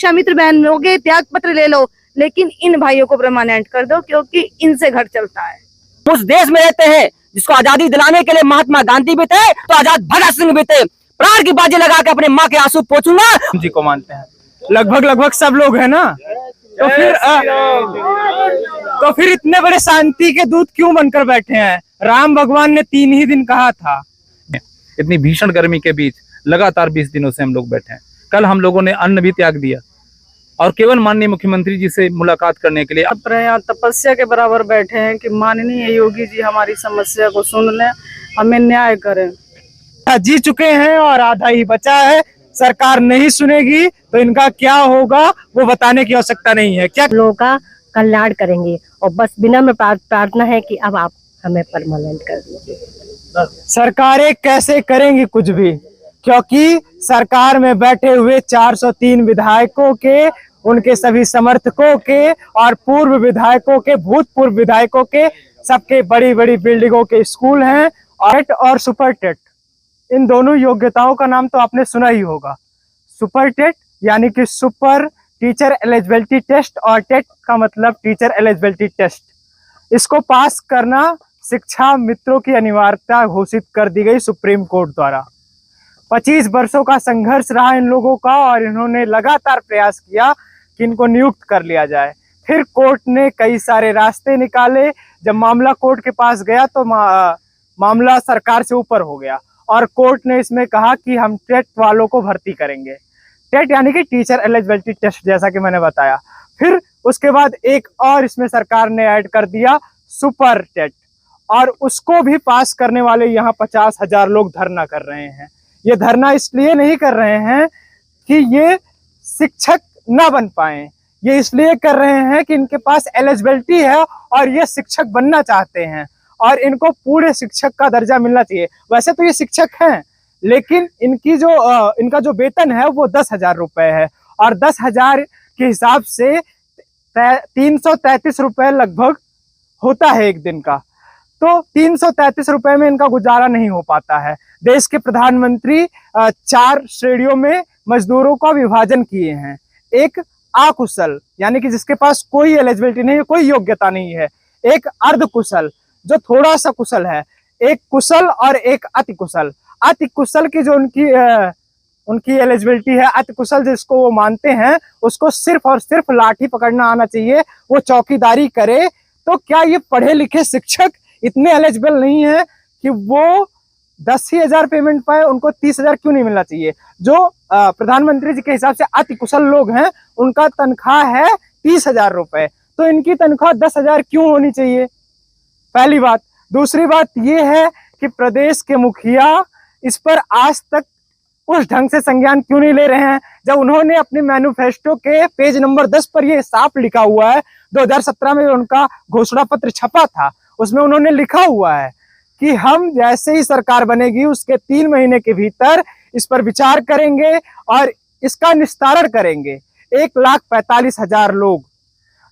शिक्षा मित्र बनोगे, त्याग पत्र ले लो, लेकिन इन भाइयों को परमानेंट कर दो, क्योंकि इनसे घर चलता है। उस देश में रहते हैं जिसको आजादी दिलाने के लिए महात्मा गांधी भी थे, तो आजाद भगत सिंह भी थे। प्राण की बाजी लगा के अपने माँ के आंसू पोंछूंगा। जी को मानते हैं, लगभग सब लोग हैं ना, तो फिर इतने बड़े शांति के दूत क्यों बनकर बैठे हैं? राम भगवान ने 3 ही दिन कहा था। इतनी भीषण गर्मी के बीच लगातार 20 दिनों से हम लोग बैठे हैं। कल हम लोगों ने अन्न भी त्याग दिया और केवल माननीय मुख्यमंत्री जी से मुलाकात करने के लिए यहाँ तपस्या के बराबर बैठे हैं कि माननीय योगी जी हमारी समस्या को सुन लें, हमें न्याय करें। जी चुके हैं और आधा ही बचा है। सरकार नहीं सुनेगी तो इनका क्या होगा वो बताने की आवश्यकता नहीं है। क्या लोगों का कल्याण करेंगे और बस विनम्र प्रार्थना है कि अब आप हमें परमानेंट कर दीजिए। सरकारें कैसे करेंगी कुछ भी, क्योंकि सरकार में बैठे हुए 403 विधायकों के, उनके सभी समर्थकों के और पूर्व विधायकों के, भूतपूर्व विधायकों के, सबके बड़ी बड़ी बिल्डिंगों के स्कूल हैं। और सुपर टेट, इन दोनों योग्यताओं का नाम तो आपने सुना ही होगा। सुपर टेट यानी कि सुपर टीचर एलिजिबिलिटी टेस्ट और टेट का मतलब टीचर एलिजिबिलिटी टेस्ट। इसको पास करना शिक्षा मित्रों की अनिवार्यता घोषित कर दी गई सुप्रीम कोर्ट द्वारा। 25 वर्षों का संघर्ष रहा इन लोगों का और इन्होंने लगातार प्रयास किया कि इनको नियुक्त कर लिया जाए। फिर कोर्ट ने कई सारे रास्ते निकाले। जब मामला कोर्ट के पास गया तो मामला सरकार से ऊपर हो गया और कोर्ट ने इसमें कहा कि हम टेट वालों को भर्ती करेंगे। टेट यानी कि टीचर एलिजिबिलिटी टेस्ट, जैसा कि मैंने बताया। फिर उसके बाद एक और इसमें सरकार ने ऐड कर दिया सुपर टेट, और उसको भी पास करने वाले यहाँ 50,000 लोग धरना कर रहे हैं। ये धरना इसलिए नहीं कर रहे हैं कि ये शिक्षक ना बन पाए, ये इसलिए कर रहे हैं कि इनके पास एलिजिबिलिटी है और ये शिक्षक बनना चाहते हैं और इनको पूरे शिक्षक का दर्जा मिलना चाहिए। वैसे तो ये शिक्षक हैं, लेकिन इनका जो वेतन है वो 10,000 रुपए है और 10,000 के हिसाब से 333 रुपए लगभग होता है एक दिन का। तो 333 रुपए में इनका गुजारा नहीं हो पाता है। देश के प्रधानमंत्री 4 श्रेणियों में मजदूरों का विभाजन किए हैं। एक अकुशल यानी कि जिसके पास कोई एलिजिबिलिटी नहीं है, कोई योग्यता नहीं है। एक अर्ध कुशल जो थोड़ा सा कुशल है। एक कुशल और एक अति कुशल। अति कुशल की जो उनकी एलिजिबिलिटी है, अति कुशल जिसको वो मानते हैं, उसको सिर्फ और सिर्फ लाठी पकड़ना आना चाहिए, वो चौकीदारी करे। तो क्या ये पढ़े लिखे शिक्षक इतने एलिजिबल नहीं है कि वो 10,000 पेमेंट पाए? उनको 30,000 क्यों नहीं मिलना चाहिए? जो प्रधानमंत्री जी के हिसाब से अति कुशल लोग हैं उनका तनख्वाह है 30,000 रुपए, तो इनकी तनख्वाह 10,000 क्यों होनी चाहिए? पहली बात। दूसरी बात ये है कि प्रदेश के मुखिया इस पर आज तक उस ढंग से संज्ञान क्यों नहीं ले रहे हैं, जब उन्होंने अपने मैनिफेस्टो के पेज नंबर 10 पर ये साफ लिखा हुआ है। 2017 में उनका घोषणा पत्र छपा था, उसमें उन्होंने लिखा हुआ है कि हम जैसे ही सरकार बनेगी उसके 3 महीने के भीतर इस पर विचार करेंगे और इसका निस्तारण करेंगे। 1,45,000 लोग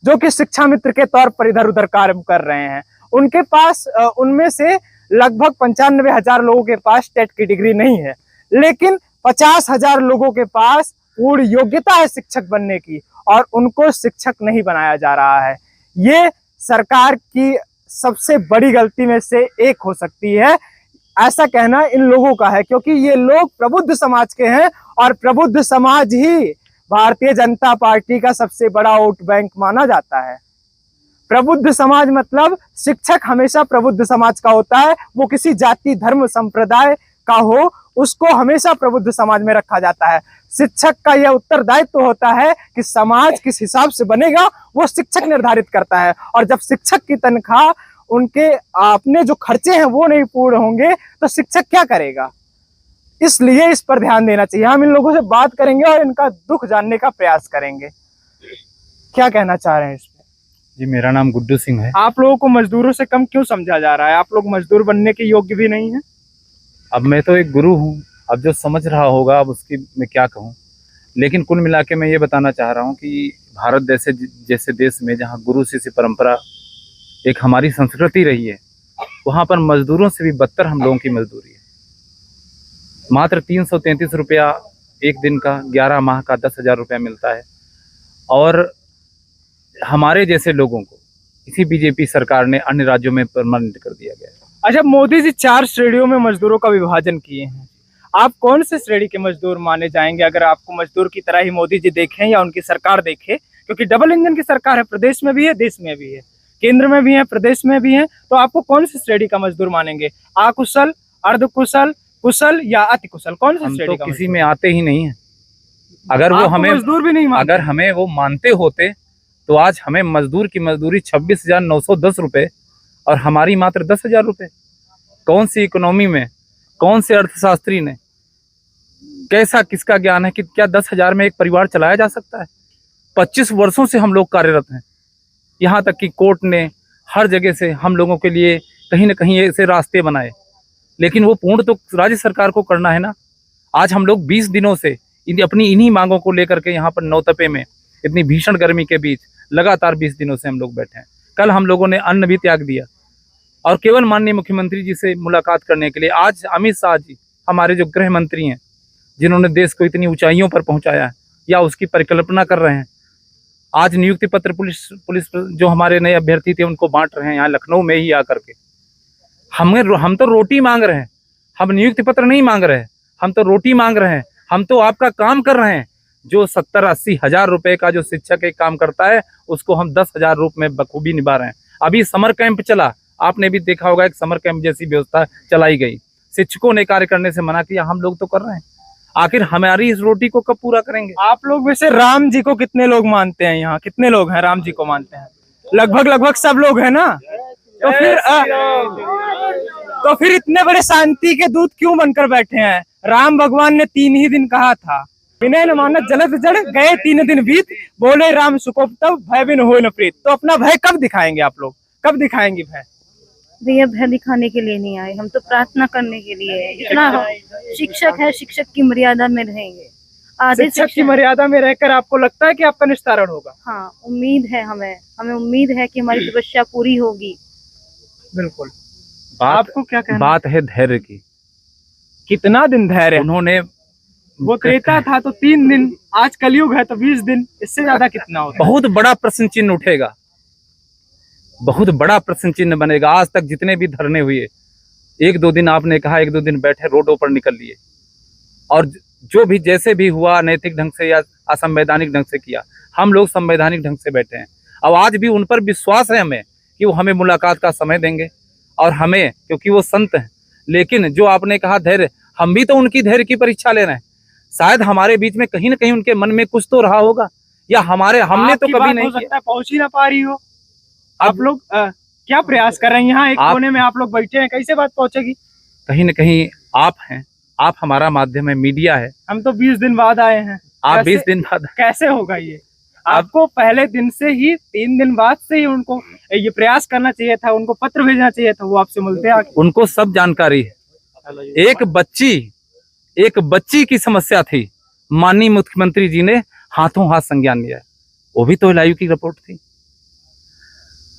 जो कि शिक्षा मित्र के तौर पर इधर उधर कार्य कर रहे हैं, उनके पास उनमें से लगभग 95,000 लोगों के पास टेट की डिग्री नहीं है, लेकिन 50,000 लोगों के पास पूर्ण योग्यता है शिक्षक बनने की और उनको शिक्षक नहीं बनाया जा रहा है। ये सरकार की सबसे बड़ी गलती में से एक हो सकती है। ऐसा कहना इन लोगों का है क्योंकि ये लोग प्रबुद्ध समाज के हैं और प्रबुद्ध समाज ही भारतीय जनता पार्टी का सबसे बड़ा वोट बैंक माना जाता है। प्रबुद्ध समाज मतलब शिक्षक हमेशा प्रबुद्ध समाज का होता है, वो किसी जाति धर्म संप्रदाय का हो, उसको हमेशा प्रबुद्ध समाज में रखा जाता है। शिक्षक का यह उत्तरदायित्व होता है कि समाज किस हिसाब से बनेगा वो शिक्षक निर्धारित करता है, और जब शिक्षक की तनख्वाह उनके अपने जो खर्चे हैं वो नहीं पूर्ण होंगे तो शिक्षक क्या करेगा? इसलिए इस पर ध्यान देना चाहिए। हम इन लोगों से बात करेंगे और इनका दुख जानने का प्रयास करेंगे। क्या कहना चाह रहे हैं इस पर? जी, मेरा नाम गुड्डू सिंह है। आप लोगों को मजदूरों से कम क्यों समझा जा रहा है? आप लोग मजदूर बनने के योग्य भी नहीं है। अब मैं तो एक गुरु हूँ, अब जो समझ रहा होगा अब उसकी मैं क्या कहूँ, लेकिन कुल मिला के मैं ये बताना चाह रहा हूँ कि भारत जैसे देश में जहाँ गुरु शिष्य परंपरा एक हमारी संस्कृति रही है, वहाँ पर मजदूरों से भी बदतर हम लोगों की मजदूरी है। मात्र 333 रुपया एक दिन का, 11 माह का 10,000 रुपया मिलता है। और हमारे जैसे लोगों को इसी बीजेपी सरकार ने अन्य राज्यों में परमानेंट कर दिया गया है। अच्छा, मोदी जी 4 श्रेणियों में मजदूरों का विभाजन किए हैं। आप कौन से श्रेणी के मजदूर माने जाएंगे अगर आपको मजदूर की तरह ही मोदी जी देखें या उनकी सरकार देखे? क्योंकि डबल इंजन की सरकार है, प्रदेश में भी है, देश में भी है, केंद्र में भी है, प्रदेश में भी है। तो आपको कौन सी श्रेणी का मजदूर मानेंगे? अकुशल, अर्धकुशल, कुशल या अति कुशल? कौन सी हम श्रेणी तो का किसी में आते ही नहीं है। अगर वो आपको हमें मजदूर भी नहीं मानते? अगर हमें वो मानते होते तो आज हमें मजदूर की मजदूरी 26,910 रुपए और हमारी मात्र 10,000 रुपए। कौन सी इकोनॉमी में, कौन से अर्थशास्त्री ने, कैसा किसका ज्ञान है कि क्या 10,000 में एक परिवार चलाया जा सकता है? 25 वर्षों से हम लोग कार्यरत हैं। यहाँ तक कि कोर्ट ने हर जगह से हम लोगों के लिए कहीं ना कहीं ऐसे रास्ते बनाए, लेकिन वो पूर्ण तो राज्य सरकार को करना है ना। आज हम लोग 20 दिनों से अपनी इन्हीं मांगों को लेकर के यहाँ पर नौतपे में इतनी भीषण गर्मी के बीच लगातार 20 दिनों से हम लोग बैठे हैं। कल हम लोगों ने अन्न भी त्याग दिया और केवल माननीय मुख्यमंत्री जी से मुलाकात करने के लिए आज अमित शाह जी, हमारे जो गृह मंत्री हैं, जिन्होंने देश को इतनी ऊंचाइयों पर पहुंचाया है या उसकी परिकल्पना कर रहे हैं, आज नियुक्ति पत्र पुलिस जो हमारे नए अभ्यर्थी थे उनको बांट रहे हैं यहाँ लखनऊ में ही आकर के। हम तो रोटी मांग रहे हैं, हम नियुक्ति पत्र नहीं मांग रहे हैं, हम तो रोटी मांग रहे हैं। हम तो आपका काम कर रहे हैं। जो 70-80 हजार रुपए का जो शिक्षक एक काम करता है उसको हम 10,000 रुपए में बखूबी निभा रहे हैं। अभी समर कैंप चला, आपने भी देखा होगा, एक समर कैंप जैसी व्यवस्था चलाई गई। शिक्षकों ने कार्य करने से मना किया, हम लोग तो कर रहे हैं। आखिर हमारी इस रोटी को कब पूरा करेंगे? आप लोग वैसे राम जी को कितने लोग मानते हैं? यहाँ कितने लोग हैं राम जी को मानते हैं? लगभग सब लोग हैं ना। तो फिर इतने बड़े शांति के दूत क्यों बनकर बैठे हैं? राम भगवान ने 3 ही दिन कहा था, विनय न मानत जलत जड़, गए 3 दिन बीत, बोले राम सुकोप तब, भय बिन होय न प्रीत। तो अपना भय कब दिखाएंगे आप लोग? कब दिखाएंगे भय? भैया भय दिखाने के लिए नहीं आए, हम तो प्रार्थना करने के लिए है। इतना शिक्षक है, शिक्षक की मर्यादा में रहेंगे। आधे शिक्षक की मर्यादा में रहकर आपको लगता है कि आपका निस्तारण होगा? हाँ, उम्मीद है हमें उम्मीद है कि हमारी तपस्या पूरी होगी। बिल्कुल। आपको क्या कहना? बात है धैर्य की। कितना दिन धैर्य? उन्होंने वो त्रेता था तो 3 दिन, आज कलयुग है तो 20 दिन, इससे ज्यादा कितना होता है? बहुत बड़ा प्रश्न चिन्ह उठेगा, बहुत बड़ा प्रश्न चिन्ह बनेगा। आज तक जितने भी धरने हुए, 1-2 दिन आपने कहा, 1-2 दिन बैठे रोडों पर निकल लिए, और जो भी जैसे भी हुआ नैतिक ढंग से या असंवैधानिक ढंग से किया, हम लोग संवैधानिक ढंग से बैठे हैं। अब आज भी उन पर विश्वास है हमें कि वो हमें मुलाकात का समय देंगे, और हमें, क्योंकि वो संत हैं। लेकिन जो आपने कहा धैर्य, हम भी तो उनकी धैर्य की परीक्षा ले रहे हैं। शायद हमारे बीच में कहीं ना कहीं उनके मन में कुछ तो रहा होगा, या हमने तो कभी नहीं हो सकता है पहुंच ही ना पा रही हो। आप लोग क्या प्रयास कर रहे हैं? यहाँ एक कोने में आप लोग बैठे हैं, कैसे बात पहुंचेगी? कहीं ना कहीं आप हैं, आप हमारा माध्यम है, मीडिया है। हम तो 20 दिन बाद आए हैं। आप 20 दिन बाद कैसे होगा ये? आपको पहले दिन से ही, 3 दिन बाद से ही उनको ये प्रयास करना चाहिए था, उनको पत्र भेजना चाहिए था, वो आपसे मिलते हैं। उनको सब जानकारी है। एक बच्ची की समस्या थी, माननीय मुख्यमंत्री जी ने हाथों हाथ संज्ञान लिया, वो भी तो लाइव की रिपोर्ट थी।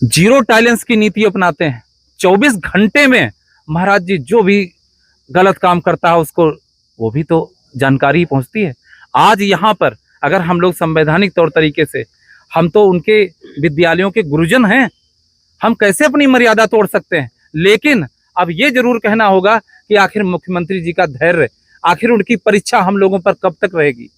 0 टॉलरेंस की नीति अपनाते हैं। 24 घंटे में महाराज जी जो भी गलत काम करता है उसको, वो भी तो जानकारी पहुंचती है। आज यहाँ पर अगर हम लोग संवैधानिक तौर तरीके से, हम तो उनके विद्यालयों के गुरुजन हैं, हम कैसे अपनी मर्यादा तोड़ सकते हैं? लेकिन अब ये जरूर कहना होगा कि आखिर मुख्यमंत्री जी का धैर्य, आखिर उनकी परीक्षा हम लोगों पर कब तक रहेगी?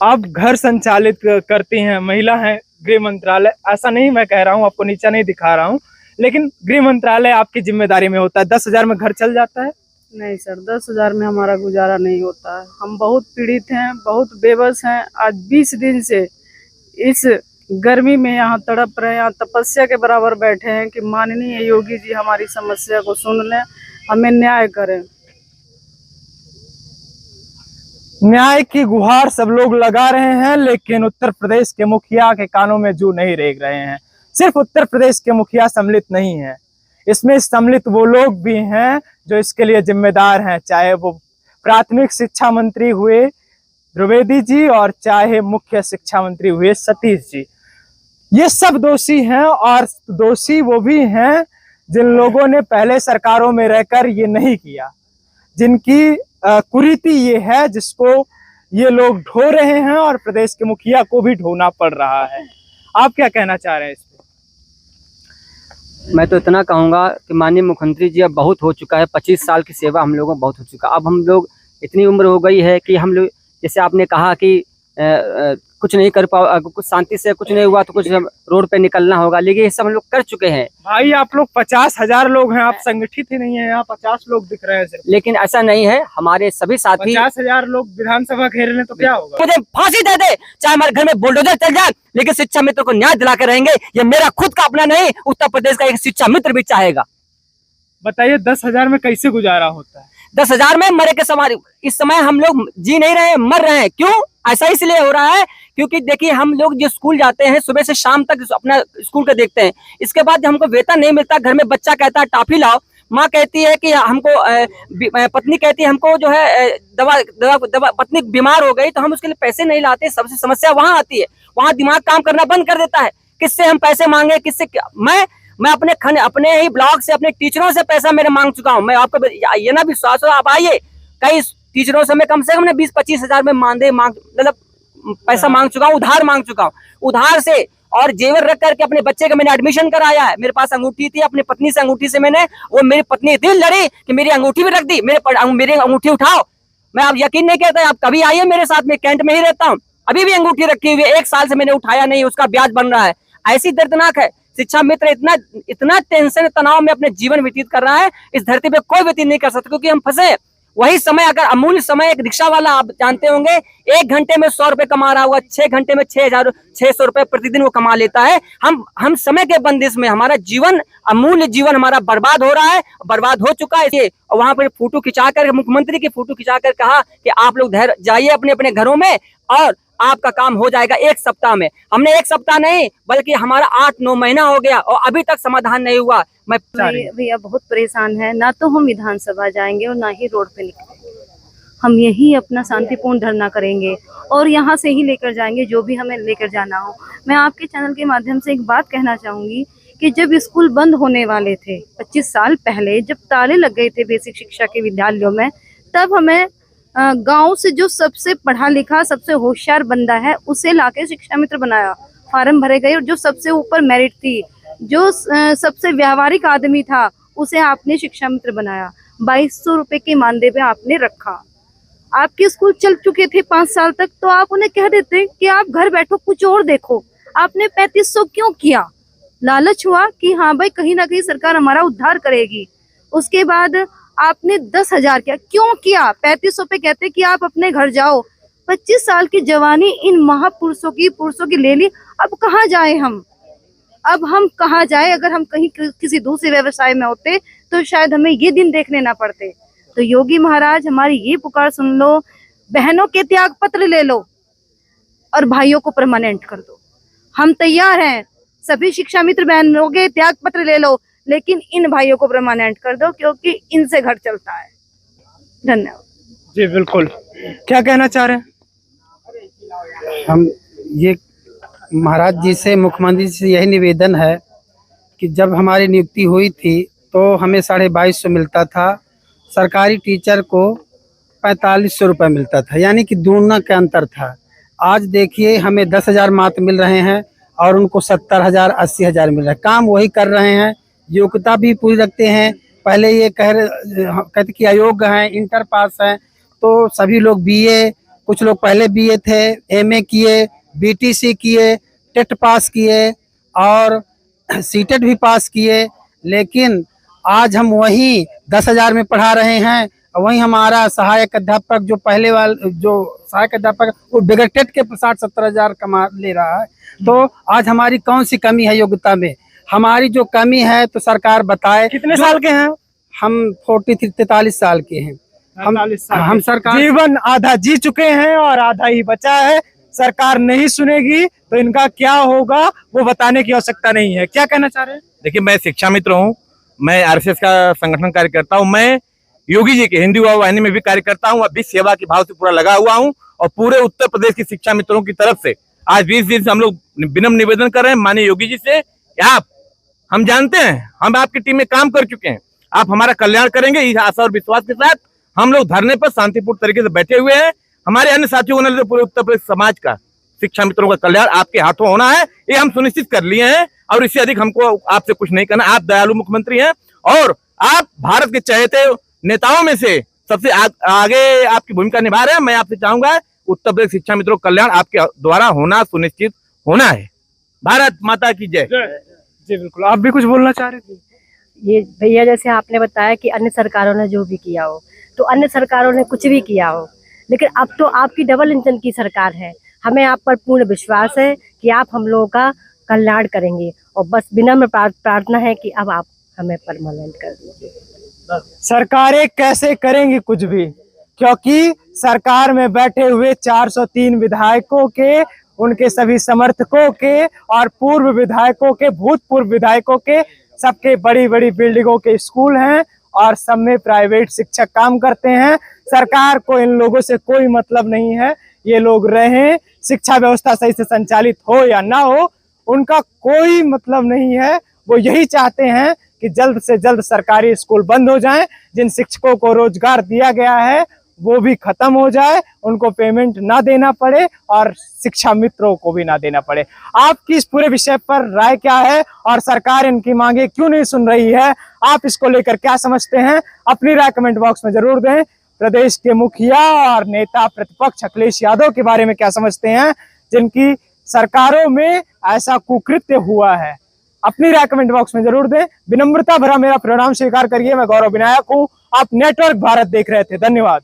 आप घर संचालित करती हैं, महिला हैं, गृह मंत्रालय, ऐसा नहीं मैं कह रहा हूँ, आपको नीचा नहीं दिखा रहा हूँ, लेकिन गृह मंत्रालय आपकी जिम्मेदारी में होता है। 10,000 में घर चल जाता है? नहीं सर, 10,000 में हमारा गुजारा नहीं होता है। हम बहुत पीड़ित हैं, बहुत बेबस हैं। आज 20 दिन से इस गर्मी में यहाँ तड़प रहे हैं, यहाँ तपस्या के बराबर बैठे हैं कि माननीय योगी जी हमारी समस्या को सुन लें, हमें न्याय करें। न्याय की गुहार सब लोग लगा रहे हैं, लेकिन उत्तर प्रदेश के मुखिया के कानों में जू नहीं रेंग रहे हैं। सिर्फ उत्तर प्रदेश के मुखिया सम्मिलित नहीं है, इसमें सम्मिलित वो लोग भी हैं जो इसके लिए जिम्मेदार हैं, चाहे वो प्राथमिक शिक्षा मंत्री हुए द्विवेदी जी और चाहे मुख्य शिक्षा मंत्री हुए सतीश जी। ये सब दोषी हैं, और दोषी वो भी हैं जिन लोगों ने पहले सरकारों में रहकर ये नहीं किया, जिनकी कुरीति ये है जिसको ये लोग ढो रहे हैं और प्रदेश के मुखिया को भी ढोना पड़ रहा है। आप क्या कहना चाह रहे हैं इस पे? मैं तो इतना कहूँगा कि माननीय मुख्यमंत्री जी अब बहुत हो चुका है, 25 साल की सेवा हम लोगों को बहुत हो चुका। अब हम लोग इतनी उम्र हो गई है कि हम लोग, जैसे आपने कहा कि कुछ नहीं कर पा, कुछ शांति से कुछ नहीं हुआ तो कुछ रोड पे निकलना होगा, लेकिन ये सब हम लोग कर चुके हैं। भाई आप लोग 50,000 लोग हैं, आप संगठित ही नहीं है, यहाँ 50 लोग दिख रहे हैं सिर्फ। लेकिन ऐसा नहीं है, हमारे सभी साथी 50,000 लोग विधानसभा घेर लें तो क्या होगा? मुझे फांसी दे दे, चाहे हमारे घर में बुलडोजर चल जाए, लेकिन शिक्षा मित्र को न्याय दिला के रहेंगे। ये मेरा खुद का अपना नहीं, उत्तर प्रदेश का एक शिक्षा मित्र भी चाहेगा। बताइए 10,000 में कैसे गुजारा होता है? 10,000 में मरे के सवाल। इस समय हम लोग जी नहीं रहे, मर रहे हैं। क्यों ऐसा इसलिए हो रहा है क्योंकि देखिए हम लोग जो स्कूल जाते हैं सुबह से शाम तक अपना स्कूल का देखते हैं, इसके बाद हमको वेतन नहीं मिलता। घर में बच्चा कहता है टॉफी लाओ, माँ कहती है कि हमको पत्नी कहती है हमको जो है दवा, पत्नी बीमार हो गई तो हम उसके लिए पैसे नहीं लाते। सबसे समस्या वहां आती है, वहां दिमाग काम करना बंद कर देता है। किससे हम पैसे मांगे, किससे? मैं अपने ही ब्लॉक से, अपने टीचरों से पैसा मेरे मांग चुका हूँ। मैं आपको ये ना विश्वास हो, आप आइए, कई टीचरों से मैं कम से कम 20-25 हजार में मतलब पैसा मांग चुका हूँ, उधार मांग चुका हूँ। उधार से और जेवर रख करके अपने बच्चे का मैंने एडमिशन कराया है। मेरे पास अंगूठी थी, अपनी पत्नी से अंगूठी से मैंने, वो मेरी पत्नी दिल लड़ी कि मेरी अंगूठी भी रख दी, मेरी अंगूठी उठाओ। मैं आप यकीन नहीं कहते, आप कभी आइए मेरे साथ, में कैंट में ही रहता हूँ, अभी भी अंगूठी रखी हुई है, 1 साल से मैंने उठाया नहीं, उसका ब्याज बन रहा है। ऐसी दर्दनाक है। शिक्षा मित्र इतना टेंशन तनाव में अपने जीवन व्यतीत कर रहा है, इस धरती पे कोई व्यतीत नहीं कर सकता, क्योंकि हम फंसे। वही समय, अगर अमूल्य समय, एक रिक्शा वाला आप जानते होंगे 1 घंटे में 100 रुपए कमा रहा होगा, 6 घंटे में 600 रुपए प्रतिदिन वो कमा लेता है। हम समय के बंदिश में हमारा जीवन, अमूल्य जीवन हमारा बर्बाद हो रहा है, बर्बाद हो चुका है। और वहां पर फोटो खिंचाकर, मुख्यमंत्री की फोटो खिंचाकर कहा कि आप लोग जाइए अपने अपने घरों में और आपका काम हो जाएगा 1 सप्ताह में। हमने 1 सप्ताह नहीं बल्कि हमारा 8-9 महीना हो गया और अभी तक समाधान नहीं हुआ। मैं भैया बहुत परेशान है, ना तो हम विधानसभा जाएंगे और ना ही रोड पे निकलेंगे। हम यही अपना शांतिपूर्ण धरना करेंगे और यहाँ से ही लेकर जाएंगे जो भी हमें लेकर जाना हो। मैं आपके चैनल के माध्यम से एक बात कहना चाहूंगी कि जब स्कूल बंद होने वाले थे 25 साल पहले, जब ताले लग गए थे बेसिक शिक्षा के विद्यालयों में, तब हमें गांव से जो सबसे पढ़ा लिखा, सबसे होशियार बंदा है, उसे लाके शिक्षा मित्र बनाया। फार्म भरे गए और जो सबसे ऊपर मेरिट थी, जो सबसे व्यावहारिक आदमी था, उसे आपने शिक्षा मित्र बनाया। 2200 रुपए के मानदेय पे आपने रखा। आपके स्कूल चल चुके थे 5 साल तक, तो आप उन्हें कह देते कि आप घर बैठो, कुछ और देखो। आपने 3500 क्यों किया? लालच हुआ कि हाँ भाई कहीं ना कहीं सरकार हमारा उद्धार करेगी। उसके बाद आपने 10,000 किया। क्यों किया? 3500 पे कहते कि आप अपने घर जाओ। 25 साल की जवानी इन महापुरुषों की ले ली। अब कहाँ जाए हम? अब हम कहाँ जाए? अगर हम कहीं किसी दूसरे व्यवसाय में होते तो शायद हमें ये दिन देखने ना पड़ते। तो योगी महाराज हमारी ये पुकार सुन लो, बहनों के त्याग पत्र ले लो और भाइयों को परमानेंट कर दो। हम तैयार हैं, सभी शिक्षा मित्र बहनों के त्याग पत्र ले लो, लेकिन इन भाइयों को परमानेंट कर दो, क्योंकि इनसे घर चलता है। धन्यवाद। जी बिल्कुल, क्या कहना चाह रहे हैं? हम ये महाराज जी से, मुख्यमंत्री जी से यही निवेदन है कि जब हमारी नियुक्ति हुई थी तो हमें 2250 मिलता था, सरकारी टीचर को 4500 रुपये मिलता था, यानी कि दूना का अंतर था। आज देखिए हमें 10,000 मात्र मिल रहे हैं और उनको 70,000 80,000 मिल रहा है। काम वही कर रहे हैं, योग्यता भी पूरी रखते हैं। पहले ये कहते कि अयोग्य हैं, इंटर पास हैं, तो सभी लोग बीए, कुछ लोग पहले बीए थे, एमए किए, बीटीसी किए, टेट पास किए और सीटेट भी पास किए, लेकिन आज हम वही 10,000 में पढ़ा रहे हैं। वहीं हमारा सहायक अध्यापक जो पहले वाला जो सहायक अध्यापक वो बगैर टेट के 60-70 हजार कमा ले रहा है। तो आज हमारी कौन सी कमी है योग्यता में? हमारी जो कमी है तो सरकार बताए। कितने साल के हैं? हम 43 साल के हैं। हम सरकार जीवन आधा जी चुके हैं और आधा ही बचा है। सरकार नहीं सुनेगी तो इनका क्या होगा वो बताने की आवश्यकता नहीं है। क्या कहना चाह रहे हैं? देखिए, मैं शिक्षा मित्र हूँ, मैं आरएसएस का संगठन कार्य करता हूँ, मैं योगी जी के हिंदी वाहिनी में भी कार्य करता हूँ, अभी सेवा के भाव से पूरा लगा हुआ हूँ। और पूरे उत्तर प्रदेश के शिक्षा मित्रों की तरफ से आज 20 दिन से हम लोग विनम्र निवेदन कर रहे हैं माननीय योगी जी से, हम जानते हैं, हम आपकी टीम में काम कर चुके हैं, आप हमारा कल्याण करेंगे, इस आशा और विश्वास के साथ हम लोग धरने पर शांतिपूर्ण तरीके से बैठे हुए हैं। हमारे अन्य साथियों ने पूरे उत्तर प्रदेश समाज का, शिक्षा मित्रों का कल्याण आपके हाथों होना है, ये हम सुनिश्चित कर लिए हैं और इससे अधिक हमको आपसे कुछ नहीं करना। आप दयालु मुख्यमंत्री हैं और आप भारत के चहेते नेताओं में से सबसे आगे आपकी भूमिका निभा रहे हैं। मैं आपसे चाहूंगा उत्तर प्रदेश शिक्षा मित्रों का कल्याण आपके द्वारा होना सुनिश्चित होना है। भारत माता की जय। जी बिल्कुल, आप भी कुछ बोलना चाह रहे थे? ये भैया जैसे आपने बताया कि अन्य सरकारों ने जो भी किया हो, तो अन्य सरकारों ने कुछ भी किया हो, लेकिन अब तो आपकी डबल इंजन की सरकार है। हमें आप पर पूर्ण विश्वास है कि आप हम लोगों का कल्याण करेंगे और बस विनम्र प्रार्थना है कि अब आप हमें परमानेंट कर दीजिए। सरकारें कैसे करेंगी कुछ भी, क्योंकि सरकार में बैठे हुए 403 विधायकों के, उनके सभी समर्थकों के और पूर्व विधायकों के, भूतपूर्व विधायकों के, सबके बड़ी बड़ी बिल्डिंगों के स्कूल हैं और सब में प्राइवेट शिक्षक काम करते हैं। सरकार को इन लोगों से कोई मतलब नहीं है। ये लोग रहें, शिक्षा व्यवस्था सही से संचालित हो या ना हो, उनका कोई मतलब नहीं है। वो यही चाहते हैं कि जल्द से जल्द सरकारी स्कूल बंद हो जाएं, जिन शिक्षकों को रोजगार दिया गया है वो भी खत्म हो जाए, उनको पेमेंट ना देना पड़े और शिक्षा मित्रों को भी ना देना पड़े। आपकी इस पूरे विषय पर राय क्या है और सरकार इनकी मांगे क्यों नहीं सुन रही है? आप इसको लेकर क्या समझते हैं? अपनी राय कमेंट बॉक्स में जरूर दें। प्रदेश के मुखिया और नेता प्रतिपक्ष अखिलेश यादव के बारे में क्या समझते हैं, जिनकी सरकारों में ऐसा कुकृत्य हुआ है? अपनी राय कमेंट बॉक्स में जरूर दें। विनम्रता भरा मेरा प्रणाम स्वीकार करिए। मैं गौरव विनायक हूँ। आप नेटवर्क भारत देख रहे थे। धन्यवाद।